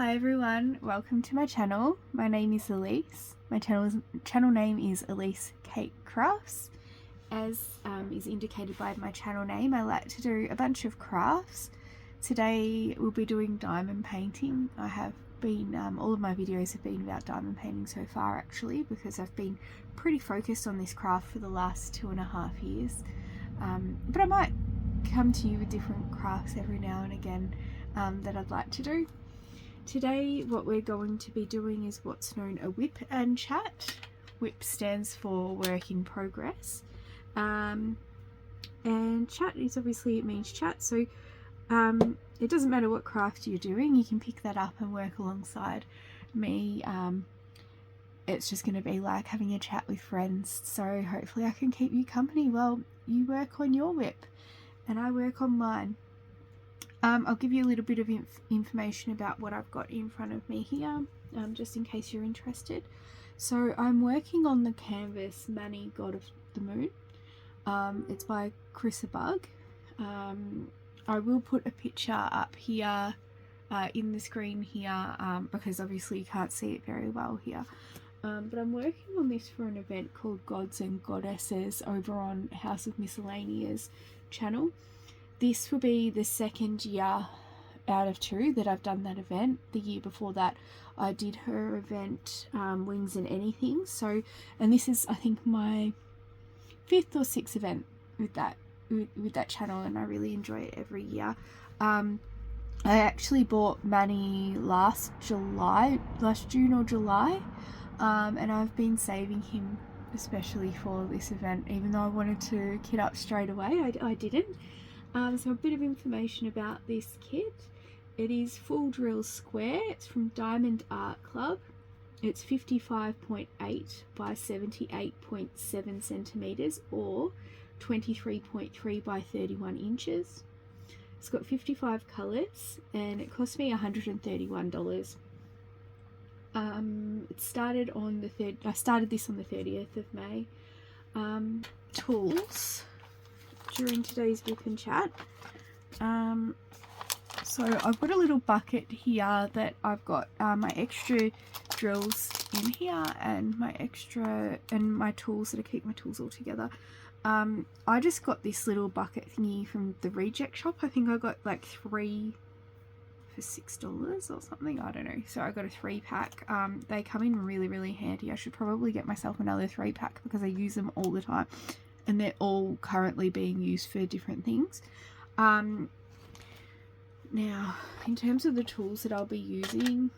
Hi everyone, welcome to my channel. My name is Elise. My channel name is Elise Kate Crafts. As is indicated by my channel name, I like to do a bunch of crafts. Today we'll be doing diamond painting. I have been, all of my videos have been about diamond painting so far actually, because I've been pretty focused on this craft for the last 2.5 years. But I might come to you with different crafts every now and again that I'd like to do. Today what we're going to be doing is what's known a WIP and Chat. WIP stands for work in progress, and chat is obviously, it means chat, so it doesn't matter what craft you're doing, you can pick that up and work alongside me. It's just going to be like having a chat with friends, so hopefully I can keep you company while you work on your WIP and I work on mine. I'll give you a little bit of information about what I've got in front of me here, just in case you're interested. So I'm working on the canvas Mani, God of the Moon. It's by Chris Bug. I will put a picture up here in the screen here, because obviously you can't see it very well here. But I'm working on this for an event called Gods and Goddesses over on House of Miscellaneous channel. This will be the second year out of 2 that I've done that event. The year before that I did her event, Wings and Anything. So, and this is I think my 5th or 6th event with that channel, and I really enjoy it every year. I actually bought Manny last June or July, and I've been saving him especially for this event, even though I wanted to kit up straight away. I didn't. So a bit of information about this kit. It is full drill square. It's from Diamond Art Club. It's 55.8 by 78.7 centimeters, or 23.3 by 31 inches. It's got 55 colors and it cost me $131. It started on the I started this on the 30th of May. Tools during today's WIP and Chat. So I've got a little bucket here that I've got my extra drills in here and my tools that I keep my tools all together. I just got this little bucket thingy from the reject shop. I think I got like 3 for $6 or something, I don't know. So I got a 3-pack. They come in really handy. I should probably get myself another 3-pack because I use them all the time, and they're all currently being used for different things. Now, in terms of the tools that I'll be using,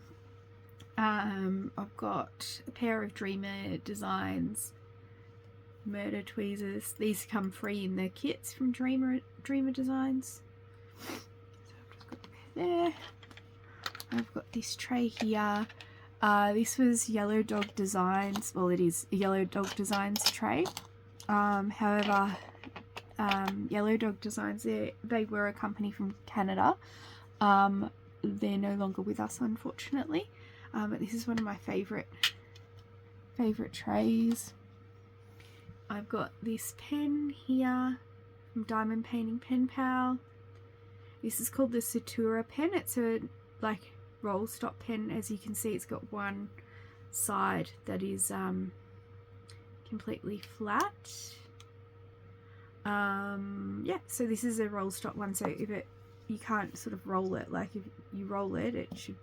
I've got a pair of Dreamer Designs murder tweezers. These come free in the kits from Dreamer Designs. So I've just got a pair there. I've got this tray here. This was Yellow Dog Designs. Well, it is a Yellow Dog Designs tray. However, Yellow Dog Designs, they were a company from Canada. They're no longer with us, unfortunately. But this is one of my favorite trays. I've got this pen here from Diamond Painting Pen Pal. This is called the Satura pen. It's a like roll stop pen. As you can see, it's got one side that is completely flat. Yeah, so this is a roll stop one, so if you can't sort of roll it, like if you roll it, it should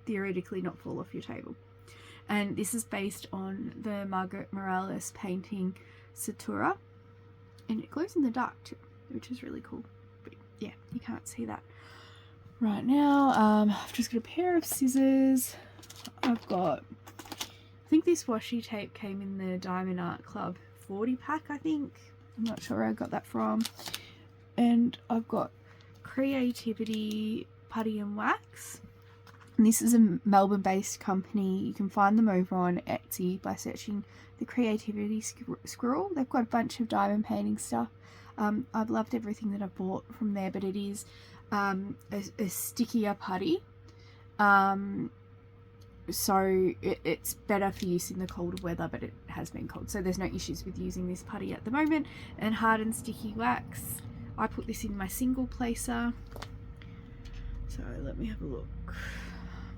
theoretically not fall off your table. And this is based on the Margaret Morales painting Satura, and it glows in the dark too, which is really cool. But yeah, you can't see that right now. I've just got a pair of scissors. I've got, I think this washi tape came in the Diamond Art Club 40-pack, I think. I'm not sure where I got that from. And I've got Creativity Putty and Wax. And this is a Melbourne-based company. You can find them over on Etsy by searching the Creativity Squirrel. They've got a bunch of diamond painting stuff. I've loved everything that I've bought from there, but it is a stickier putty. So it's better for use in the colder weather, but it has been cold, so there's no issues with using this putty at the moment. And hard and sticky wax, I put this in my single placer. So let me have a look.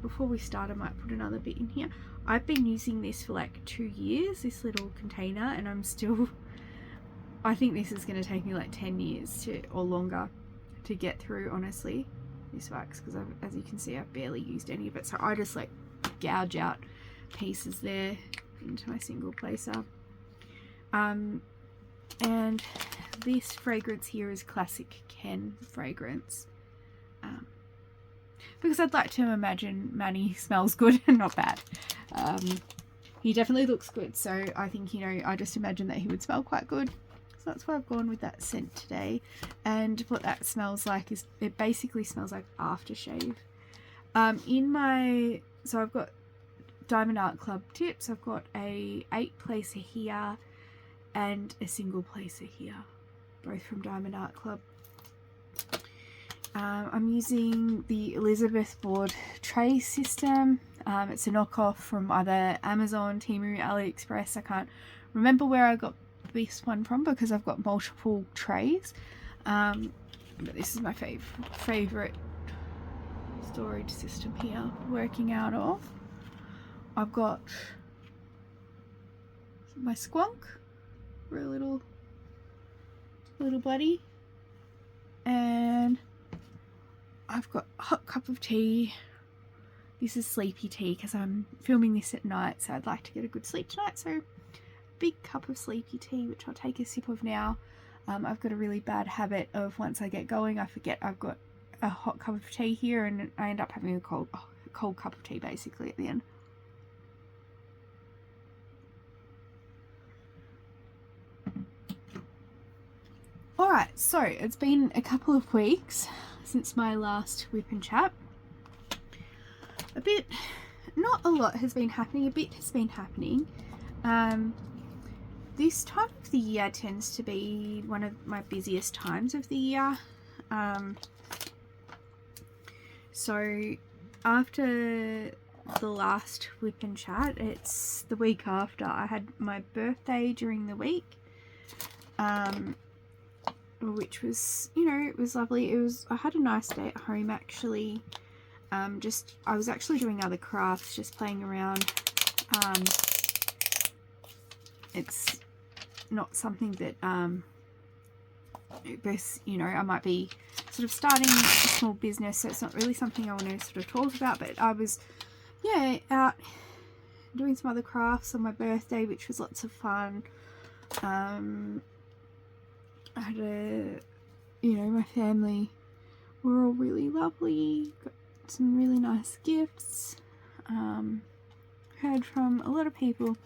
before we start, I might put another bit in here. I've been using this for like 2 years, this little container, and I'm still, I think this is going to take me like 10 years or longer to get through, honestly, this wax, because as you can see, I've barely used any of it. So I just like gouge out pieces there into my single placer. And this fragrance here is Classic Ken fragrance. Because I'd like to imagine Manny smells good and not bad. He definitely looks good, so I think, you know, I just imagine that he would smell quite good. So that's why I've gone with that scent today. And what that smells like is, it basically smells like aftershave. So I've got Diamond Art Club tips. I've got a 8 placer here and a single placer here, both from Diamond Art Club. I'm using the Elizabeth board tray system. It's a knockoff from either Amazon, Temu, AliExpress. I can't remember where I got this one from because I've got multiple trays. But this is my favourite storage system here, working out of. I've got my squonk for a little buddy, and I've got a hot cup of tea. This is sleepy tea because I'm filming this at night, so I'd like to get a good sleep tonight. So big cup of sleepy tea, which I'll take a sip of now. I've got a really bad habit of, once I get going, I forget I've got a hot cup of tea here, and I end up having a cold cup of tea basically at the end. Alright, so it's been a couple of weeks since my last WIP and Chat. Not a lot has been happening, a bit has been happening. This time of the year tends to be one of my busiest times of the year. So after the last WIP and Chat, it's the week after. I had my birthday during the week, which was, you know, it was lovely. I had a nice day at home actually. I was actually doing other crafts, just playing around. It's not something that, you know, I might be sort of starting a small business, so it's not really something I want to sort of talk about, but I was, yeah, out doing some other crafts on my birthday, which was lots of fun. I had you know, my family were all really lovely, got some really nice gifts. Heard from a lot of people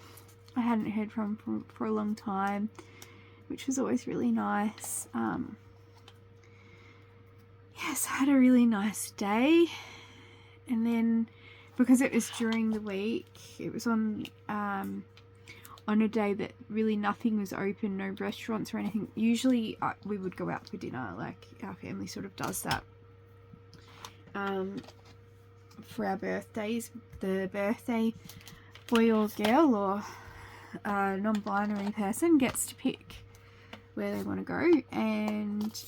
I hadn't heard from for a long time, which was always really nice. Yes, I had a really nice day, and then because it was during the week, it was on a day that really nothing was open, no restaurants or anything. Usually we would go out for dinner, like our family sort of does that. For our birthdays, the birthday boy or girl or non-binary person gets to pick where they want to go, and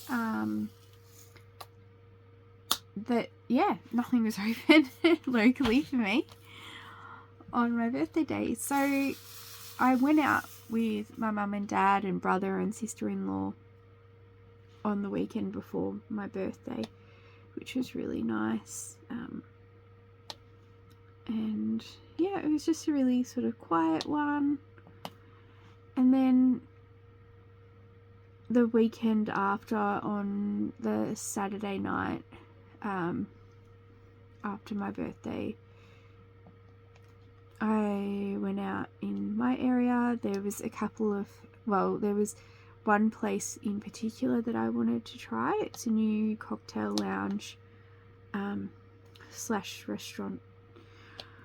yeah, nothing was open locally for me on my birthday day. So I went out with my mum and dad and brother and sister-in-law on the weekend before my birthday, which was really nice. And yeah, it was just a really sort of quiet one. And then the weekend after, on the Saturday night, after my birthday, I went out in my area. There was there was one place in particular that I wanted to try. It's a new cocktail lounge / restaurant.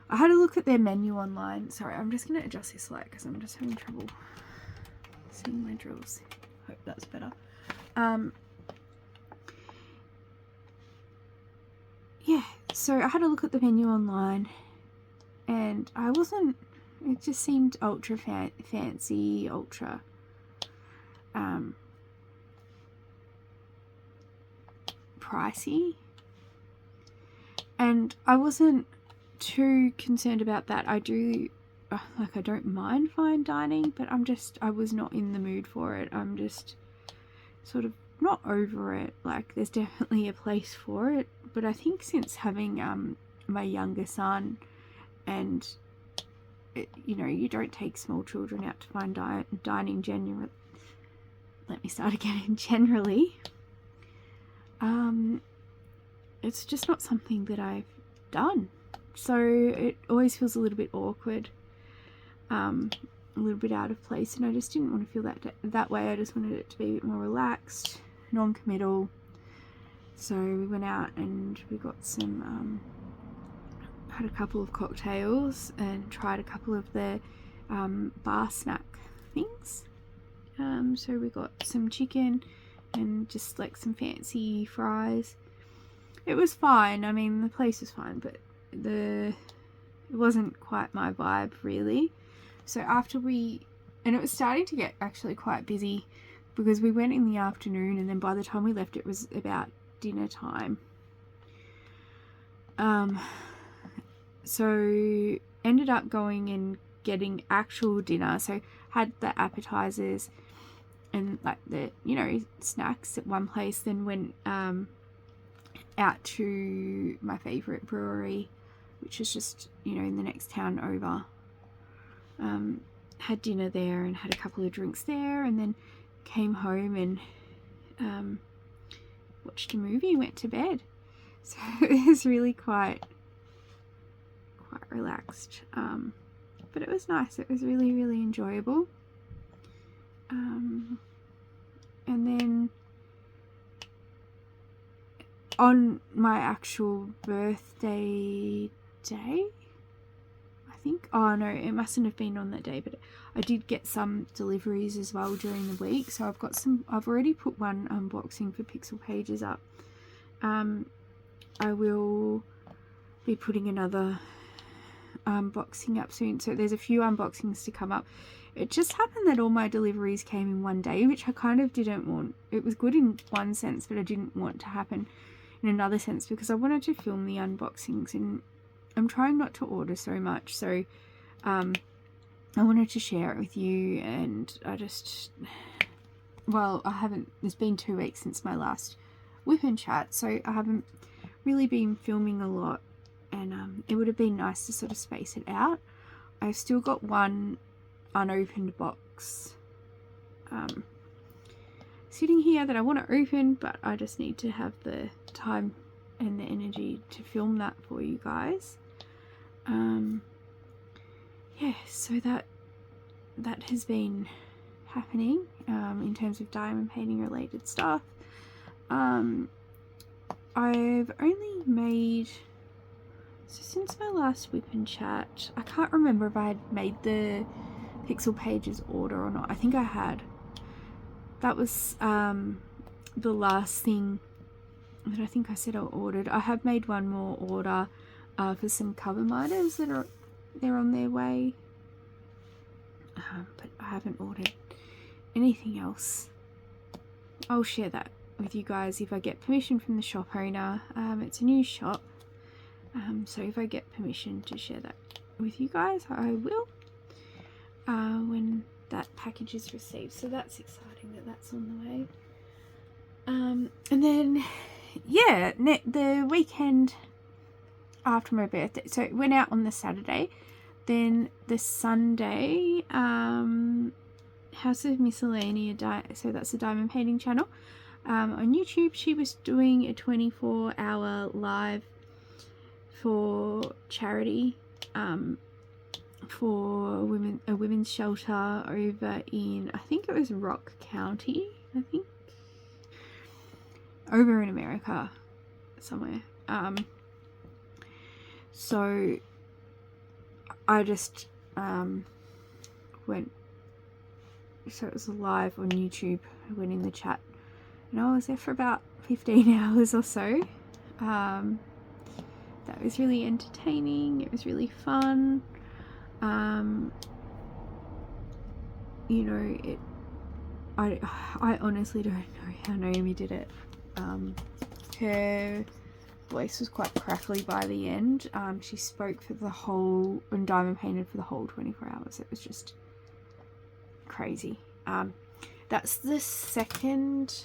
I had a look at their menu online. Sorry, I'm just going to adjust this light because I'm just having trouble seeing my drills. Hope that's better. Yeah, so I had a look at the menu online, and it just seemed ultra fancy, ultra pricey, and I wasn't too concerned about that. I don't mind fine dining, but I was not in the mood for it. I'm just sort of not over it. Like, there's definitely a place for it, but I think since having my younger son, and you know, you don't take small children out to fine dining generally. Let me start again. Generally, it's just not something that I've done, so it always feels a little bit awkward, a little bit out of place, and I just didn't want to feel that way. I just wanted it to be a bit more relaxed, non-committal. So we went out and we got some had a couple of cocktails and tried a couple of the bar snack things. So we got some chicken and just like some fancy fries. It was fine. I mean, the place was fine, but it wasn't quite my vibe really. So and it was starting to get actually quite busy because we went in the afternoon, and then by the time we left it was about dinner time. So ended up going and getting actual dinner. So had the appetizers and like the, you know, snacks at one place, then went out to my favorite brewery, which is just, you know, in the next town over. Had dinner there and had a couple of drinks there, and then came home and watched a movie, went to bed. So it was really quite relaxed, but it was nice. It was really, really enjoyable. And then on my actual birthday day, I think, oh no, it mustn't have been on that day, but I did get some deliveries as well during the week. So I've already put one unboxing for Pixel Pages up. I will be putting another unboxing up soon, so there's a few unboxings to come up. It just happened that all my deliveries came in one day, which I kind of didn't want. It was good in one sense, but I didn't want to happen in another sense because I wanted to film the unboxings, and I'm trying not to order so much, so I wanted to share it with you. And it's been 2 weeks since my last WIP and Chat, so I haven't really been filming a lot, and it would have been nice to sort of space it out. I've still got one unopened box sitting here that I want to open, but I just need to have the time and the energy to film that for you guys. Yeah, so that has been happening in terms of diamond painting related stuff. I've only made, so since my last WIP and Chat, I can't remember if I had made the Pixel Pages order or not. I think I had. That was the last thing that I think I said I ordered. I have made one more order for some cover miters they're on their way, but I haven't ordered anything else. I'll share that with you guys if I get permission from the shop owner. It's a new shop, so if I get permission to share that with you guys, I will when that package is received. So that's exciting that's on the way. And then yeah, the weekend after my birthday, so it went out on the Saturday, then the Sunday, House of Miscellanea, so that's the diamond painting channel, on YouTube. She was doing a 24-hour live for charity, for a women's shelter over in, I think it was Rock County, over in America somewhere. So I just went, so it was live on YouTube. I went in the chat and I was there for about 15 hours or so. That was really entertaining. It was really fun. You know, I honestly don't know how Naomi did it. Her voice was quite crackly by the end. She spoke for the whole, and diamond painted for the whole 24 hours. It was just crazy. That's the second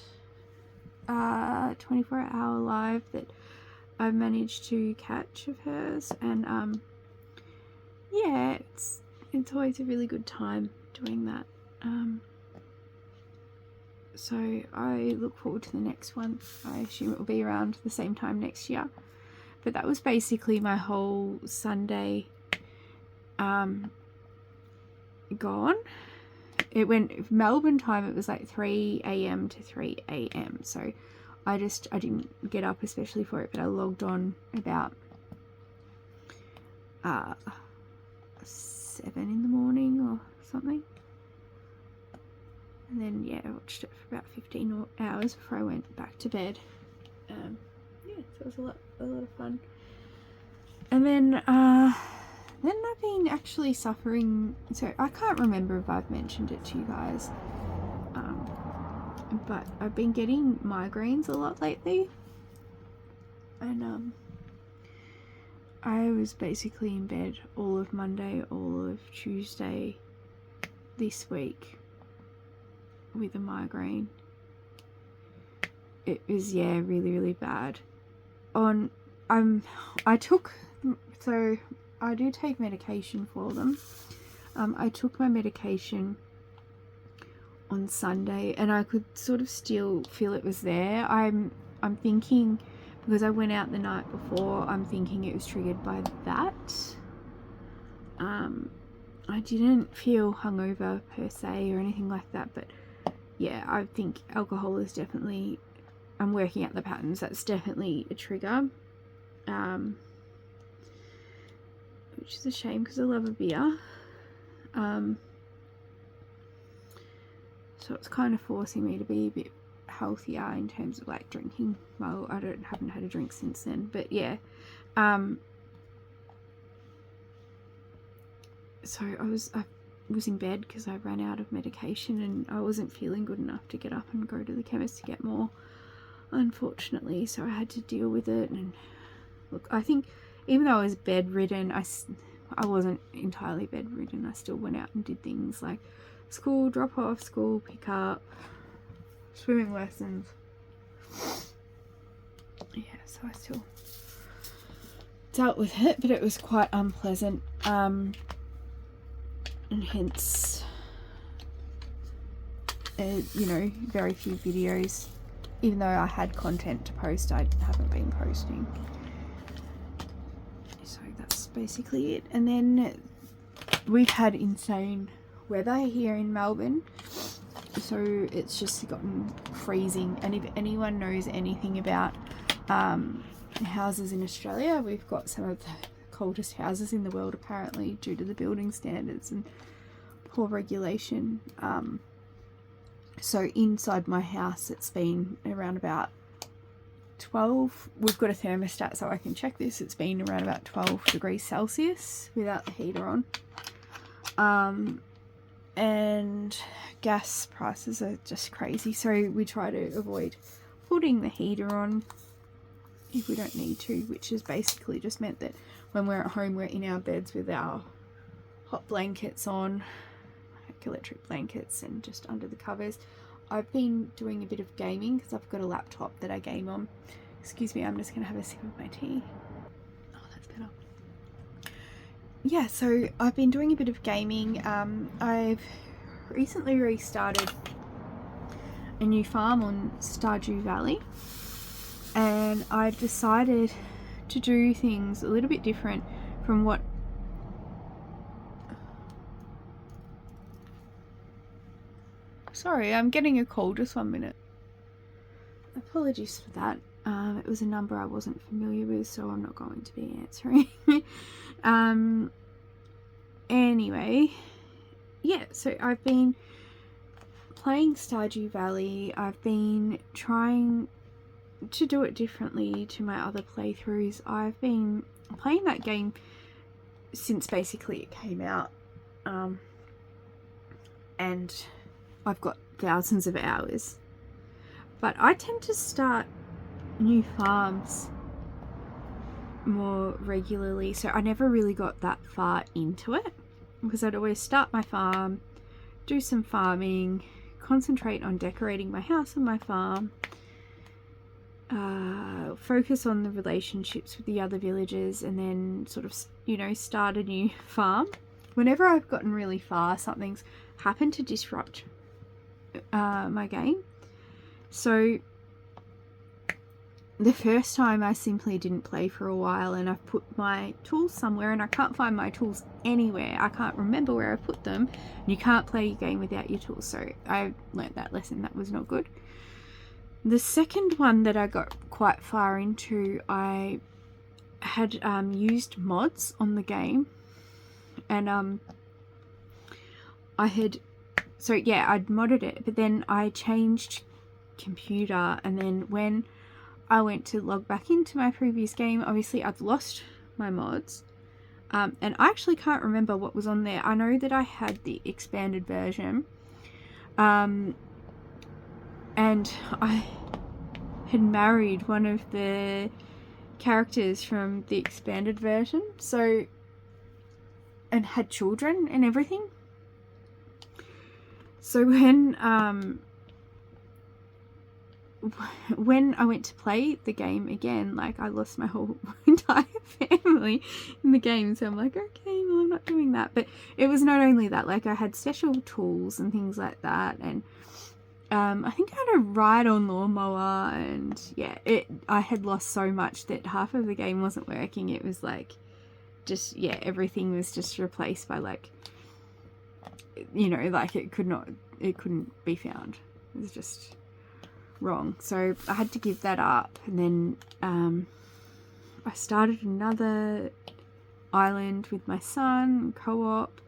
24-hour live that I've managed to catch of hers, and yeah, it's always a really good time doing that. So I look forward to the next one. I assume it will be around the same time next year. But that was basically my whole Sunday gone. It went Melbourne time, it was like 3 a.m. to 3 a.m. So I didn't get up especially for it, but I logged on about 7 in the morning or something. And then, yeah, I watched it for about 15 hours before I went back to bed. Yeah, so it was a lot of fun. And then I've been actually suffering, so I can't remember if I've mentioned it to you guys, but I've been getting migraines a lot lately. And I was basically in bed all of Monday, all of Tuesday this week with a migraine. It was, yeah, really, really bad. So I do take medication for them. I took my medication on Sunday and I could sort of still feel it was there. I'm thinking, because I went out the night before, I'm thinking it was triggered by that. I didn't feel hungover per se or anything like that, but yeah, I think alcohol is definitely, I'm working out the patterns, that's definitely a trigger. Which is a shame because I love a beer. So it's kind of forcing me to be a bit healthier in terms of like drinking. Well, I haven't had a drink since then, but yeah. So I was in bed because I ran out of medication and I wasn't feeling good enough to get up and go to the chemist to get more, unfortunately. So I had to deal with it. And look, I think even though I was bedridden, I wasn't entirely bedridden. I still went out and did things like school drop off, school pick up, swimming lessons. Yeah, so I still dealt with it, but it was quite unpleasant. And hence, you know, very few videos. Even though I had content to post, I haven't been posting. So that's basically it. And then we've had insane weather here in Melbourne. So it's just gotten freezing. And if anyone knows anything about houses in Australia, we've got some of the coldest houses in the world apparently, due to the building standards and poor regulation. So inside my house it's been around about 12, we've got a thermostat so I can check this, it's been around about 12 degrees Celsius without the heater on. And gas prices are just crazy, so we try to avoid putting the heater on if we don't need to, which has basically just meant that when we're at home we're in our beds with our hot blankets on, like electric blankets, and just under the covers. I've been doing a bit of gaming because I've got a laptop that I game on. Excuse me, I'm just going to have a sip of my tea. Oh, that's better. Yeah, so I've been doing a bit of gaming. I've recently restarted a new farm on Stardew Valley, and I've decided to do things a little bit different from what sorry, I'm getting a call, just 1 minute. Apologies for that. It was a number I wasn't familiar with, so I'm not going to be answering. Anyway, yeah, so I've been playing Stardew Valley. I've been trying to do it differently to my other playthroughs. I've been playing that game since basically it came out, and I've got thousands of hours. But I tend to start new farms more regularly, so I never really got that far into it, because I'd always start my farm, do some farming, concentrate on decorating my house and my farm, focus on the relationships with the other villagers, and then sort of, you know, start a new farm. Whenever I've gotten really far, something's happened to disrupt my game. So the first time I simply didn't play for a while, and I've put my tools somewhere and I can't find my tools anywhere. I can't remember where I put them. You can't play your game without your tools, so I learnt that lesson. That was not good. The second one that I got quite far into, I had used mods on the game, and I'd modded it, but then I changed computer, and then when I went to log back into my previous game, obviously I'd lost my mods, and I actually can't remember what was on there. I know that I had the expanded version, and I had married one of the characters from the expanded version, so, and had children and everything. So when I went to play the game again, like, I lost my whole entire family in the game, so I'm like, okay, well, I'm not doing that. But it was not only that, like, I had special tools and things like that, and I think I had a ride-on lawnmower, and yeah, I had lost so much that half of the game wasn't working. It was like, just, yeah, everything was just replaced by, like, you know, like, it couldn't be found. It was just wrong. So I had to give that up, and then I started another island with my son, co-op,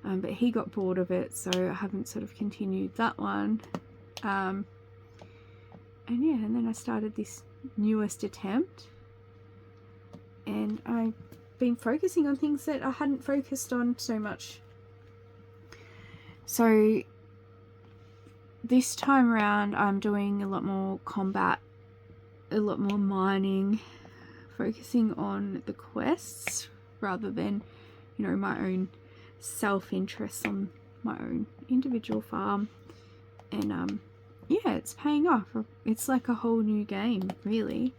but he got bored of it, so I haven't sort of continued that one. And yeah, and then I started this newest attempt, and I've been focusing on things that I hadn't focused on so much. So this time around, I'm doing a lot more combat, a lot more mining, focusing on the quests rather than, you know, my own self-interest on my own individual farm. And yeah, it's paying off. It's like a whole new game, really.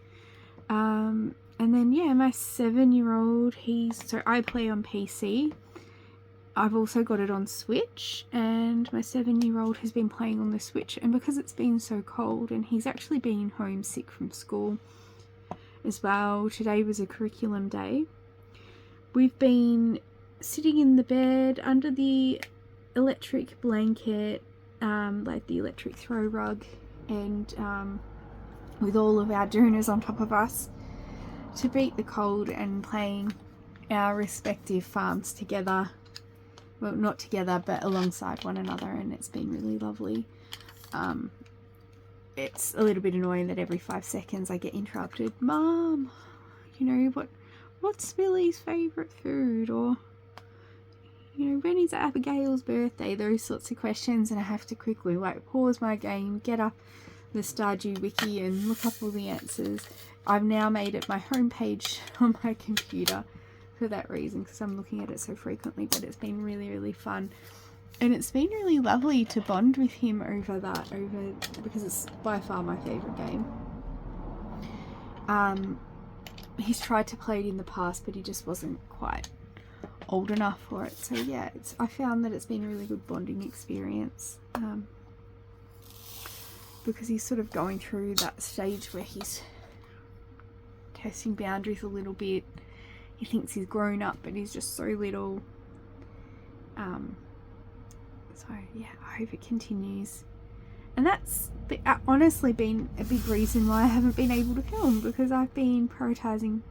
And then yeah, my 7-year-old, so I play on PC. I've also got it on Switch, and my 7-year-old has been playing on the Switch, and because it's been so cold, and he's actually been homesick from school as well, today was a curriculum day, we've been sitting in the bed under the electric blanket, like the electric throw rug, and with all of our doonas on top of us to beat the cold, and playing our respective farms together. Well, not together, but alongside one another, and it's been really lovely. It's a little bit annoying that every 5 seconds I get interrupted. Mom, you know, what's Billy's favourite food? Or, you know, when is Abigail's birthday? Those sorts of questions, and I have to quickly, like, pause my game, get up the Stardew wiki and look up all the answers. I've now made it my homepage on my computer for that reason, because I'm looking at it so frequently, but it's been really, really fun, and it's been really lovely to bond with him over because it's by far my favourite game. He's tried to play it in the past, but he just wasn't quite old enough for it, so yeah, I found that it's been a really good bonding experience, because he's sort of going through that stage where he's testing boundaries a little bit. He thinks he's grown up, but he's just so little. So yeah, I hope it continues. And that's honestly been a big reason why I haven't been able to film, because I've been prioritising,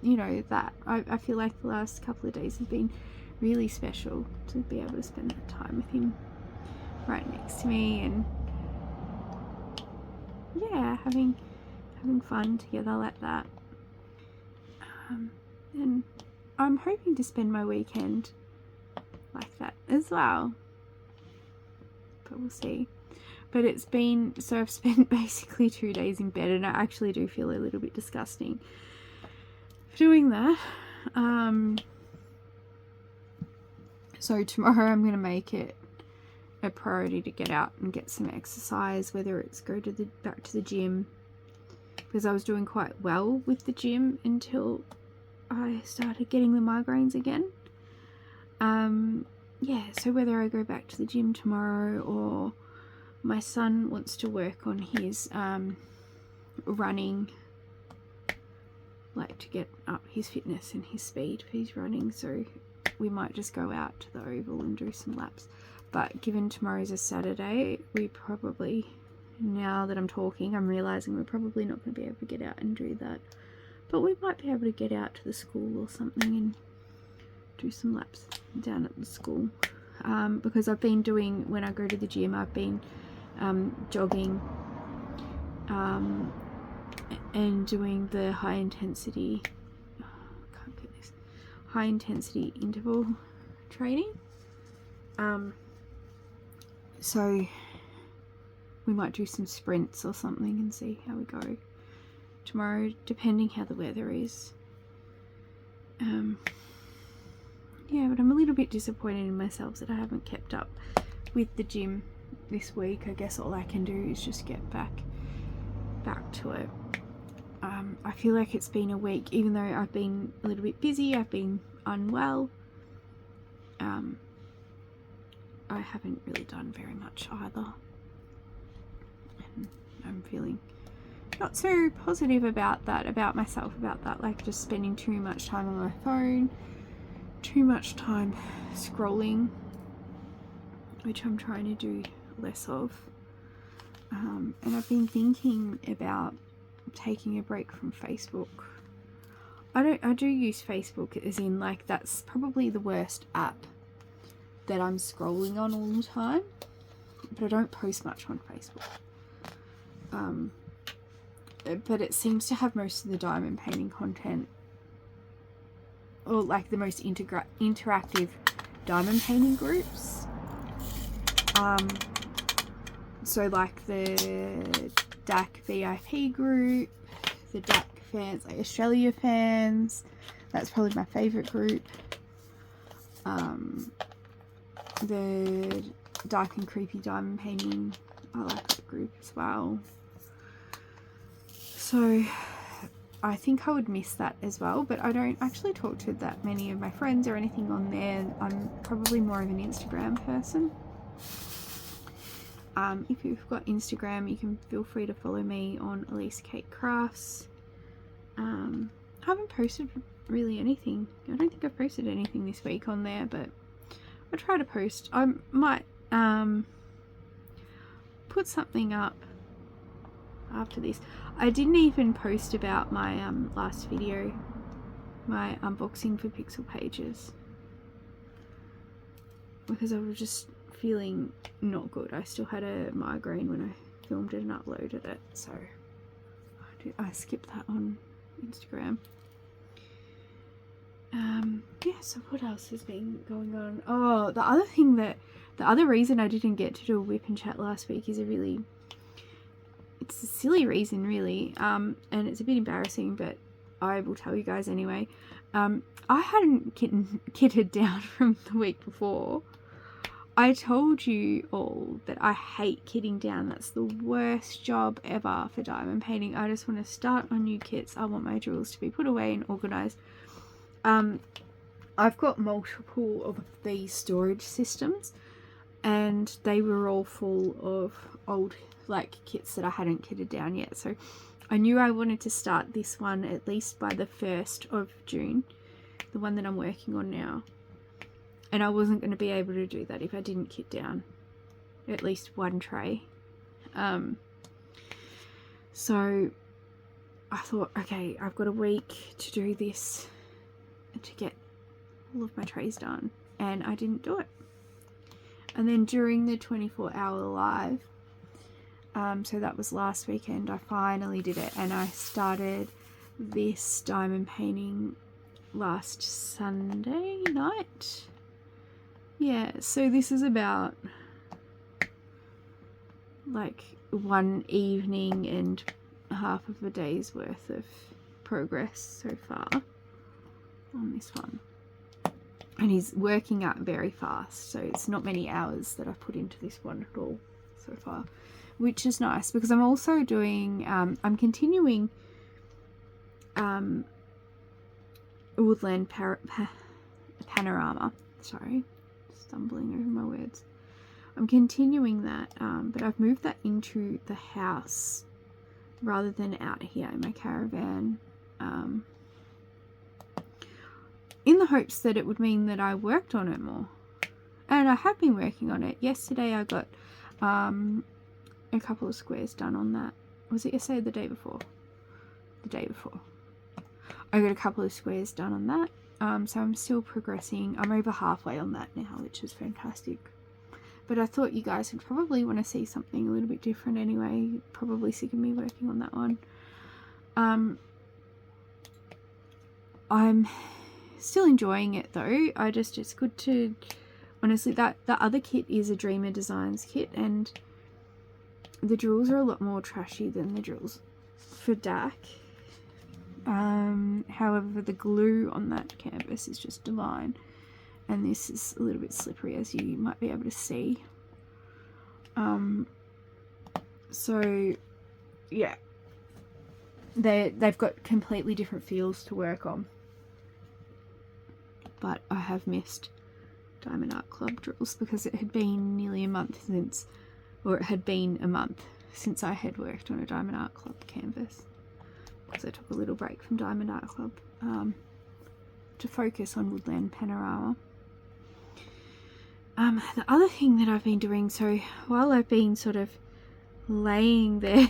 you know, that. I feel like the last couple of days have been really special to be able to spend that time with him right next to me, and yeah, having fun together like that. And I'm hoping to spend my weekend like that as well, but we'll see. But it's been, so I've spent basically 2 days in bed, and I actually do feel a little bit disgusting doing that. So tomorrow I'm going to make it a priority to get out and get some exercise, whether it's go to back to the gym, because I was doing quite well with the gym until I started getting the migraines again. Yeah, so whether I go back to the gym tomorrow, or my son wants to work on his running, like to get up his fitness and his speed for his running, so we might just go out to the oval and do some laps. But given tomorrow's a Saturday, we probably, now that I'm talking, I'm realising we're probably not going to be able to get out and do that. But we might be able to get out to the school or something and do some laps down at the school. Because I've been doing, when I go to the gym, I've been jogging and doing the high intensity interval training. So we might do some sprints or something and see how we go tomorrow, depending how the weather is. Yeah, but I'm a little bit disappointed in myself that I haven't kept up with the gym this week. I guess all I can do is just get back to it. I feel like it's been a week, even though I've been a little bit busy, I've been unwell. I haven't really done very much either. And I'm feeling not so positive about that, about myself, about that, like just spending too much time on my phone, too much time scrolling, which I'm trying to do less of. And I've been thinking about taking a break from Facebook. I do use Facebook, as in, like, that's probably the worst app that I'm scrolling on all the time, but I don't post much on Facebook. But it seems to have most of the diamond painting content, or like the most interactive diamond painting groups. So like the DAC VIP group, the DAC fans, like Australia fans, that's probably my favourite group. The Dark and Creepy Diamond Painting, I like that group as well. So I think I would miss that as well, but I don't actually talk to that many of my friends or anything on there. I'm probably more of an Instagram person. If you've got Instagram, you can feel free to follow me on Elise Kate Crafts. I haven't posted really anything. I don't think I've posted anything this week on there, but I'll try to post. I might put something up after this. I didn't even post about my last video, my unboxing for Pixel Pages, because I was just feeling not good. I still had a migraine when I filmed it and uploaded it, so I skipped that on Instagram. Yeah, so what else has been going on? Oh, the other reason I didn't get to do a WIP and Chat last week is it's a silly reason, really, and it's a bit embarrassing, but I will tell you guys anyway. I hadn't kitted down from the week before. I told you all that I hate kitting down. That's the worst job ever for diamond painting. I just want to start on new kits. I want my drills to be put away and organised. I've got multiple of these storage systems, and they were all full of old kits that I hadn't kitted down yet. So I knew I wanted to start this one at least by the 1st of June, the one that I'm working on now. And I wasn't going to be able to do that if I didn't kit down at least one tray. So I thought, okay, I've got a week to do this, to get all of my trays done, and I didn't do it. And then during the 24-hour live, so that was last weekend, I finally did it, and I started this diamond painting last Sunday night. Yeah, so this is about like one evening and half of a day's worth of progress so far. on this one. And he's working out very fast, so it's not many hours that I've put into this one at all so far, which is nice because I'm also doing, I'm continuing Woodland Panorama. Sorry, stumbling over my words. I'm continuing that, but I've moved that into the house rather than out here in my caravan, in the hopes that it would mean that I worked on it more. And I have been working on it. Yesterday I got a couple of squares done on that. Was it yesterday or the day before? The day before. I got a couple of squares done on that. So I'm still progressing. I'm over halfway on that now, which is fantastic. But I thought you guys would probably want to see something a little bit different anyway. Probably sick of me working on that one. I'm still enjoying it though. It's good to, honestly, that the other kit is a Dreamer Designs kit, and the drills are a lot more trashy than the drills for DAC. However, the glue on that canvas is just divine, and this is a little bit slippery, as you might be able to see. So yeah, they've got completely different feels to work on. But I have missed Diamond Art Club drills because it had been nearly a month since, or it had been a month since I had worked on a Diamond Art Club canvas, because I took a little break from Diamond Art Club to focus on Woodland Panorama. The other thing that I've been doing, so while I've been sort of laying there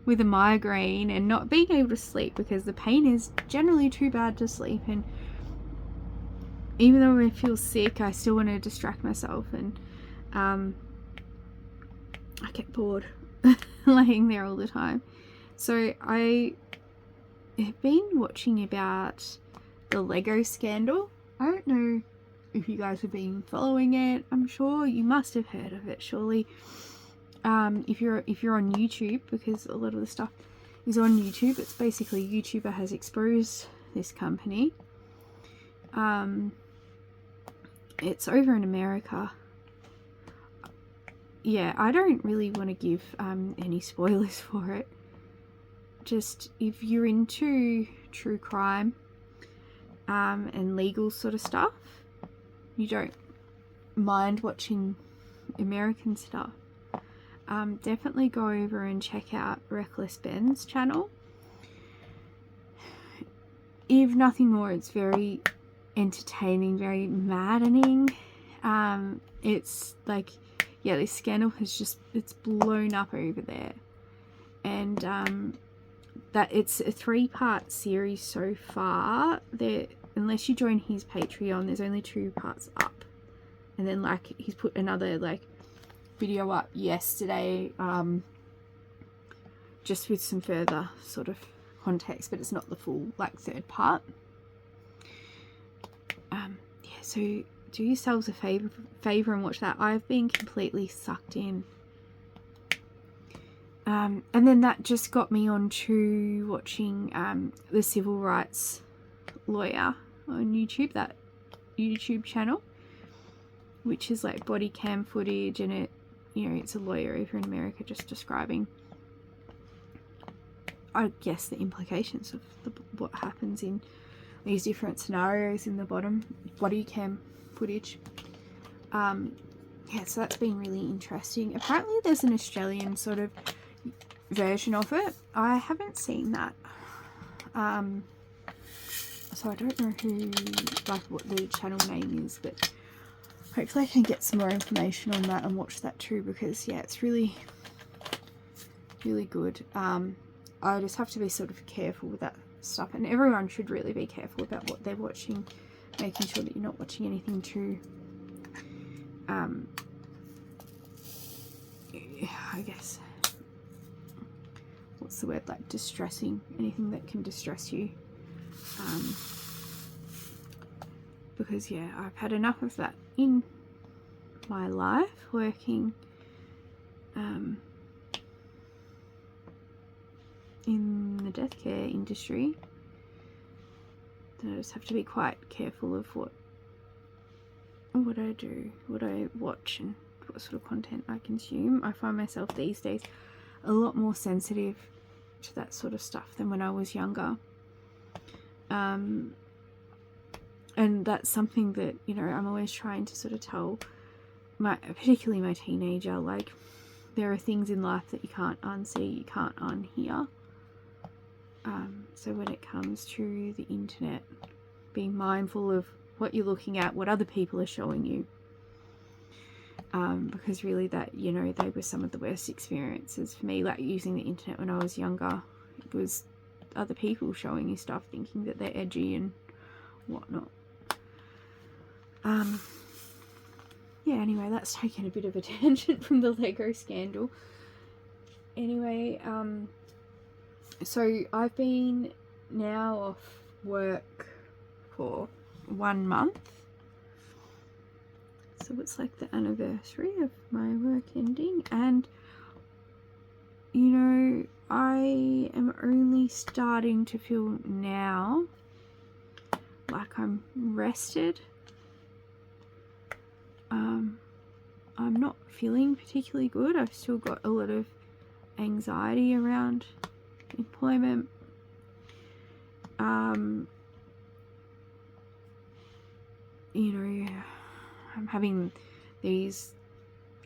with a migraine and not being able to sleep because the pain is generally too bad to sleep, and even though I feel sick, I still want to distract myself, and I get bored laying there all the time. So I have been watching about the Lego scandal. I don't know if you guys have been following it. I'm sure you must have heard of it, surely. If you're on YouTube, because a lot of the stuff is on YouTube. It's basically YouTuber has exposed this company. It's over in America. Yeah, I don't really want to give any spoilers for it. Just if you're into true crime and legal sort of stuff, you don't mind watching American stuff, definitely go over and check out Reckless Ben's channel. If nothing more, it's very entertaining, very maddening. It's like, yeah, this scandal has just, it's blown up over there, and that it's a 3-part series so far. There, unless you join his Patreon, there's only 2 parts up, and then like he's put another like video up yesterday, just with some further sort of context, but it's not the full like 3rd part. Yeah, so do yourselves a favor and watch that. I've been completely sucked in. And then that just got me on to watching the civil rights lawyer on YouTube, that YouTube channel, which is like body cam footage, and it, you know, it's a lawyer over in America just describing, I guess, the implications of what happens in these different scenarios in the body cam footage. Yeah, so that's been really interesting. Apparently there's an Australian sort of version of it. I haven't seen that. So I don't know who, like, what the channel name is, but hopefully I can get some more information on that and watch that too, because yeah, it's really, really good. I just have to be sort of careful with that stuff, and everyone should really be careful about what they're watching, making sure that you're not watching anything too, I guess, what's the word, like distressing, anything that can distress you, because yeah, I've had enough of that in my life working in the death care industry. then I just have to be quite careful of what I do, what I watch, and what sort of content I consume. I find myself these days a lot more sensitive to that sort of stuff than when I was younger. And that's something that, you know, I'm always trying to sort of tell particularly my teenager, like, there are things in life that you can't unsee, you can't unhear. So when it comes to the internet, being mindful of what you're looking at, what other people are showing you. Because really that, you know, they were some of the worst experiences for me, like using the internet when I was younger. It was other people showing you stuff thinking that they're edgy and whatnot. Yeah, anyway, that's taken a bit of a tangent from the Lego scandal. Anyway, so I've been now off work for 1 month. So it's like the anniversary of my work ending, and you know, I am only starting to feel now like I'm rested. I'm not feeling particularly good. I've still got a lot of anxiety around employment. You know, I'm having these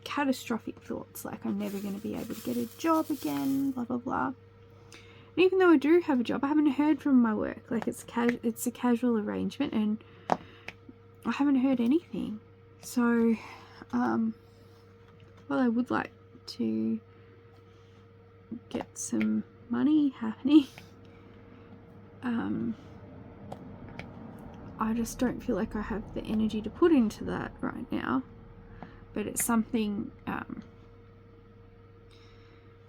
catastrophic thoughts like I'm never going to be able to get a job again, blah blah blah. And even though I do have a job, I haven't heard from my work. Like, it's a casual arrangement, and I haven't heard anything. So well, I would like to get some money happening. I just don't feel like I have the energy to put into that right now, but it's something that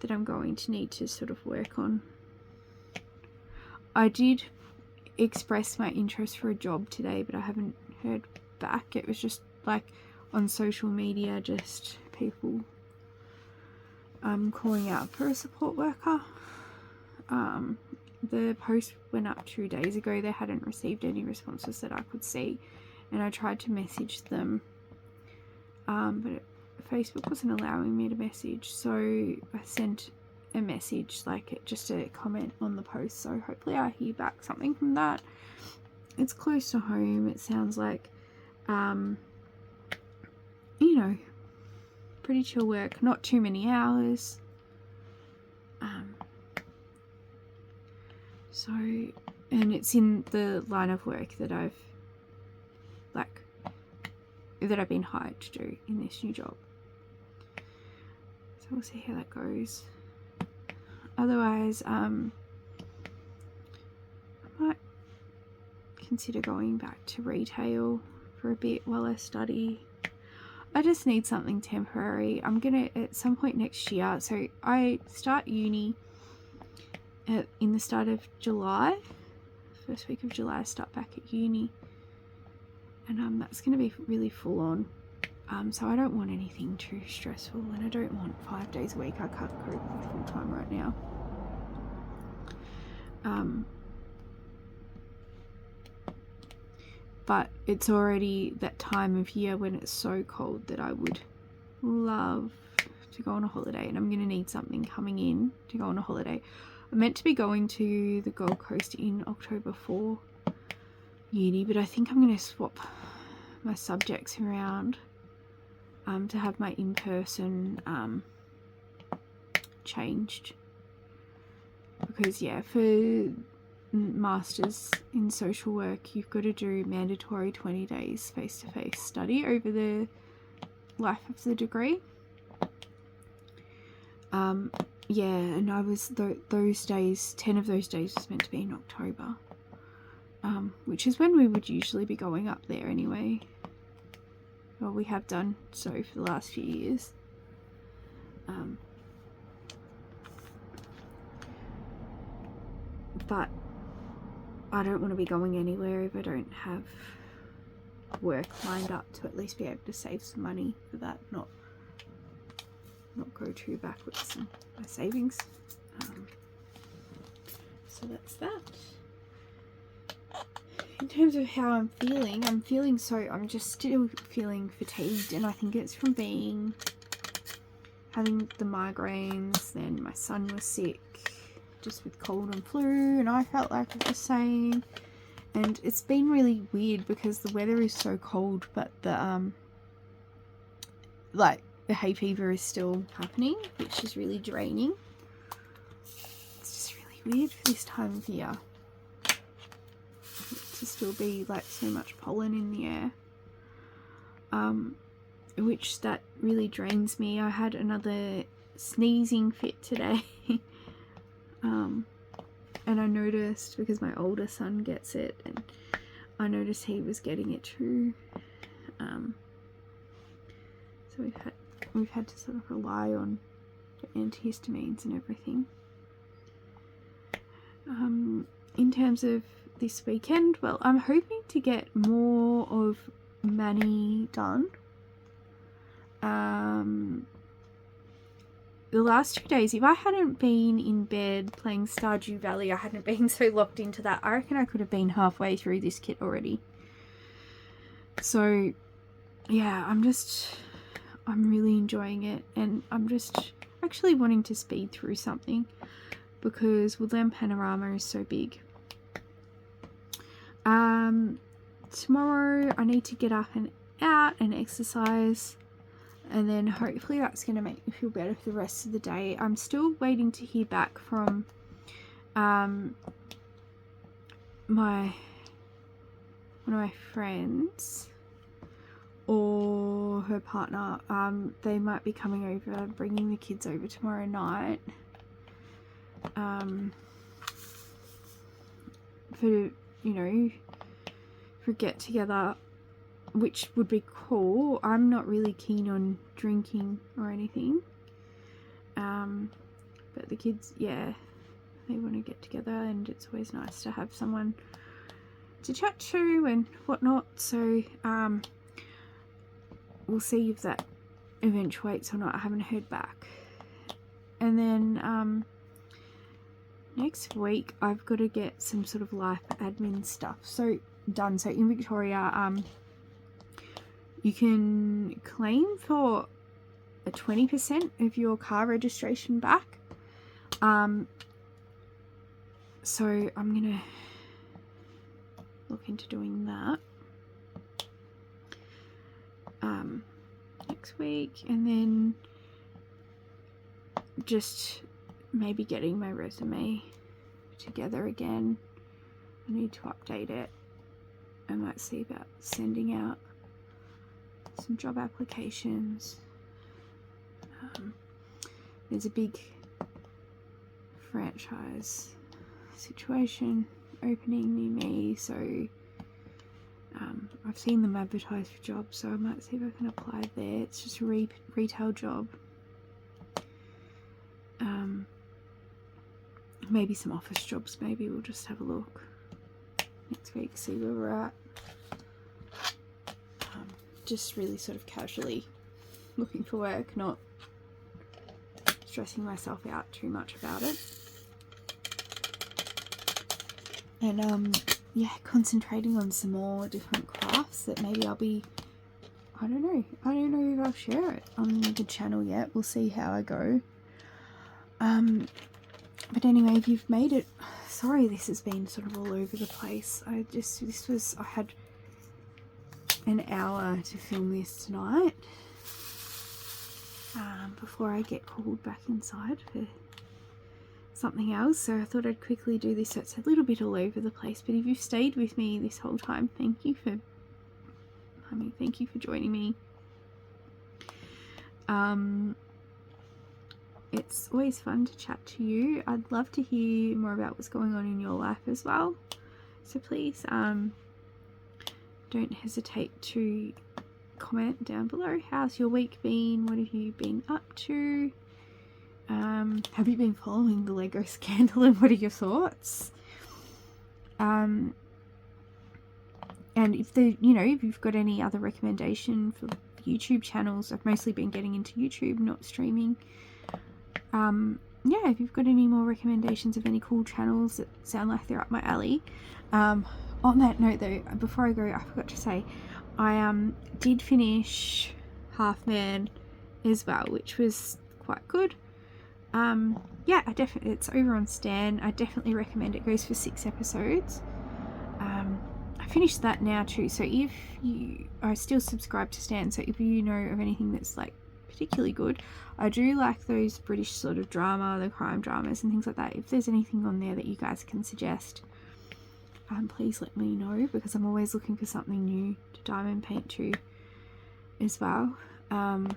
I'm going to need to sort of work on. I did express my interest for a job today, but I haven't heard back. It was just like on social media, just people calling out for a support worker. The post went up 2 days ago. They hadn't received any responses that I could see, and I tried to message them, but Facebook wasn't allowing me to message, so I sent a message, like just a comment on the post. So hopefully I hear back something from that. It's close to home. It sounds like you know, pretty chill work, not too many hours. So, and it's in the line of work that I've been hired to do in this new job. So we'll see how that goes. Otherwise, I might consider going back to retail for a bit while I study. I just need something temporary. I'm gonna, at some point next year, so I start uni in the start of July. First week of July I start back at uni, and that's gonna be really full on. So I don't want anything too stressful, and I don't want 5 days a week. I can't cope with full time right now. But it's already that time of year when it's so cold that I would love to go on a holiday, and I'm going to need something coming in to go on a holiday. I'm meant to be going to the Gold Coast in October for uni, but I think I'm going to swap my subjects around to have my in-person changed. Because yeah, for masters in social work, you've got to do mandatory 20 days face-to-face study over the life of the degree. Yeah, and I was those days, 10 of those days was meant to be in October, which is when we would usually be going up there anyway. Well, we have done so for the last few years. But I don't want to be going anywhere if I don't have work lined up to at least be able to save some money for that, not go too backwards in my savings. So that's that. in terms of how I'm feeling, I'm just still feeling fatigued, and I think it's from having the migraines. Then my son was sick, just with cold and flu, and I felt like it was the same. And it's been really weird because the weather is so cold, but the the hay fever is still happening, which is really draining. It's just really weird for this time of year to still be like so much pollen in the air, which that really drains me. I had another sneezing fit today. And I noticed, because my older son gets it, and I noticed he was getting it too. So we've had to sort of rely on the antihistamines and everything. In terms of this weekend, well, I'm hoping to get more of Manny done. The last 2 days, if I hadn't been in bed playing Stardew Valley, I hadn't been so locked into that, I reckon I could have been halfway through this kit already. So yeah, I'm really enjoying it, and I'm just actually wanting to speed through something because Woodland Panorama is so big. Tomorrow I need to get up and out and exercise, and then hopefully that's going to make me feel better for the rest of the day. I'm still waiting to hear back from one of my friends or her partner. They might be coming over, bringing the kids over tomorrow night for, for a get together, which would be cool. I'm not really keen on drinking or anything, but the kids, yeah, they want to get together, and it's always nice to have someone to chat to and whatnot. So we'll see if that eventuates or not. I haven't heard back. And then next week I've got to get some sort of life admin stuff done. So in Victoria, you can claim for a 20% of your car registration back. So I'm gonna look into doing that next week, and then just maybe getting my resume together again. I need to update it. I might see about sending out some job applications. There's a big franchise situation opening near me, so I've seen them advertise for jobs, so I might see if I can apply there. It's just a retail job. Maybe some office jobs. Maybe we'll just have a look next week, see where we're at. Just really sort of casually looking for work, not stressing myself out too much about it. And yeah, concentrating on some more different crafts that maybe I'll be, I don't know if I'll share it on the channel yet. We'll see how I go. But anyway, if you've made it, sorry this has been sort of all over the place. I had an hour to film this tonight before I get called back inside for something else, so I thought I'd quickly do this. So it's a little bit all over the place, but if you've stayed with me this whole time, thank you for joining me. It's always fun to chat to you. I'd love to hear more about what's going on in your life as well, so please don't hesitate to comment down below. How's your week been? What have you been up to? Have you been following the Lego scandal, and what are your thoughts? And if you've got any other recommendation for YouTube channels, I've mostly been getting into YouTube, not streaming. Yeah, if you've got any more recommendations of any cool channels that sound like they're up my alley, on that note though, before I go, I forgot to say, I did finish Half Man as well, which was quite good. Yeah, it's over on Stan. I definitely recommend it. It goes for 6 episodes. I finished that now too, so if you are still subscribed to Stan, so if you know of anything that's like particularly good, I do like those British sort of drama, the crime dramas and things like that. If there's anything on there that you guys can suggest, please let me know, because I'm always looking for something new to diamond paint to as well. And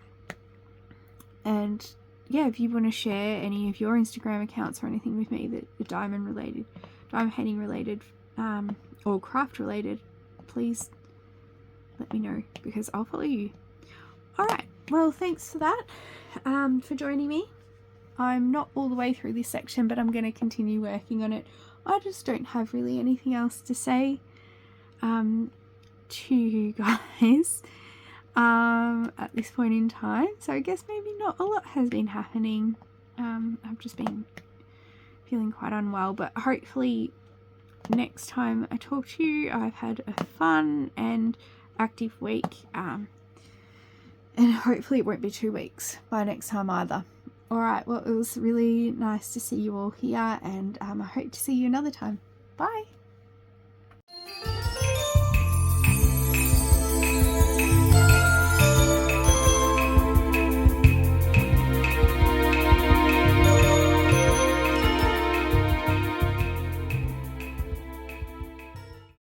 yeah, if you want to share any of your Instagram accounts or anything with me that are diamond painting related, or craft related, please let me know, because I'll follow you. Alright, well, thanks for that, for joining me. I'm not all the way through this section, but I'm going to continue working on it. I just don't have really anything else to say to you guys at this point in time. So I guess maybe not a lot has been happening. I've just been feeling quite unwell, but hopefully next time I talk to you, I've had a fun and active week, and hopefully it won't be 2 weeks by next time either. Alright, well, it was really nice to see you all here, and I hope to see you another time. Bye!